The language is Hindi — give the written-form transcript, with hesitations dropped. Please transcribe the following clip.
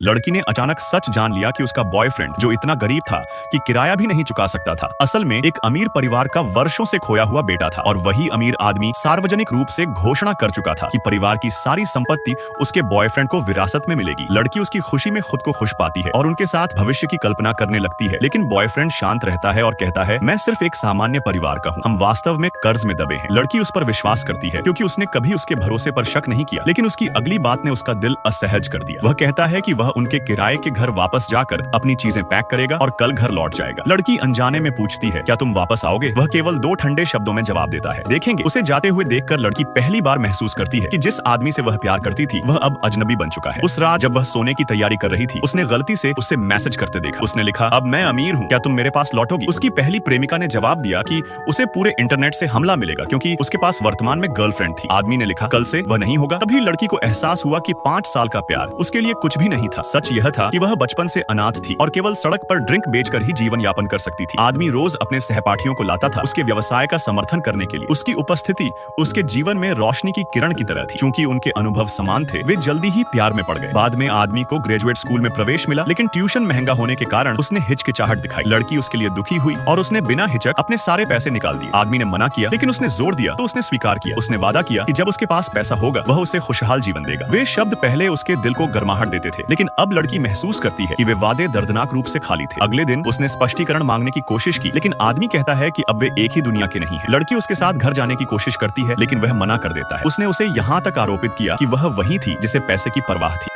लड़की ने अचानक सच जान लिया कि उसका बॉयफ्रेंड जो इतना गरीब था कि किराया भी नहीं चुका सकता था, असल में एक अमीर परिवार का वर्षों से खोया हुआ बेटा था। और वही अमीर आदमी सार्वजनिक रूप से घोषणा कर चुका था कि परिवार की सारी संपत्ति उसके बॉयफ्रेंड को विरासत में मिलेगी। लड़की उसकी खुशी में खुद को खुश पाती है और उनके साथ भविष्य की कल्पना करने लगती है, लेकिन बॉयफ्रेंड शांत रहता है और कहता है, मैं सिर्फ एक सामान्य परिवार का हूँ, हम वास्तव में कर्ज में दबे हैं। लड़की उस पर विश्वास करती है क्योंकि उसने कभी उसके भरोसे पर शक नहीं किया, लेकिन उसकी अगली बात ने उसका दिल असहज कर दिया। वह कहता है कि वह उनके किराए के घर वापस जाकर अपनी चीजें पैक करेगा और कल घर लौट जाएगा। लड़की अनजाने में पूछती है, क्या तुम वापस आओगे? वह केवल 2 ठंडे शब्दों में जवाब देता है, देखेंगे। उसे जाते हुए देखकर लड़की पहली बार महसूस करती है कि जिस आदमी से वह प्यार करती थी वह अब अजनबी बन चुका है। उस रात जब वह सोने की तैयारी कर रही थी, उसने गलती से उससे मैसेज करते देखा। उसने लिखा, अब मैं अमीर हूँ, क्या तुम मेरे पास लौटोगी? उसकी पहली प्रेमिका ने जवाब दिया कि उसे पूरे इंटरनेट से हमला मिलेगा क्योंकि उसके पास वर्तमान में गर्लफ्रेंड थी। आदमी ने लिखा, कल से वह नहीं होगा। तभी लड़की को एहसास हुआ कि 5 साल का प्यार उसके लिए कुछ भी नहीं था। सच यह था कि वह बचपन से अनाथ थी और केवल सड़क पर ड्रिंक बेचकर ही जीवन यापन कर सकती थी। आदमी रोज अपने सहपाठियों को लाता था उसके व्यवसाय का समर्थन करने के लिए। उसकी उपस्थिति उसके जीवन में रोशनी की किरण की तरह थी। चूंकि उनके अनुभव समान थे, वे जल्दी ही प्यार में पड़ गए। बाद में आदमी को ग्रेजुएट स्कूल में प्रवेश मिला, लेकिन ट्यूशन महंगा होने के कारण उसने हिचकिचाहट दिखाई। लड़की उसके लिए दुखी हुई और उसने बिना हिचक अपने सारे पैसे निकाल दिए। आदमी ने मना किया, लेकिन उसने जोर दिया तो उसने स्वीकार किया। उसने वादा किया कि जब उसके पास पैसा होगा वह उसे खुशहाल जीवन देगा। वे शब्द पहले उसके दिल को गर्माहट देते थे, लेकिन अब लड़की महसूस करती है कि वे वादे दर्दनाक रूप से खाली थे। अगले दिन उसने स्पष्टीकरण मांगने की कोशिश की, लेकिन आदमी कहता है कि अब वे एक ही दुनिया के नहीं हैं। लड़की उसके साथ घर जाने की कोशिश करती है, लेकिन वह मना कर देता है। उसने उसे यहाँ तक आरोपित किया कि वह वही थी जिसे पैसे की परवाह थी।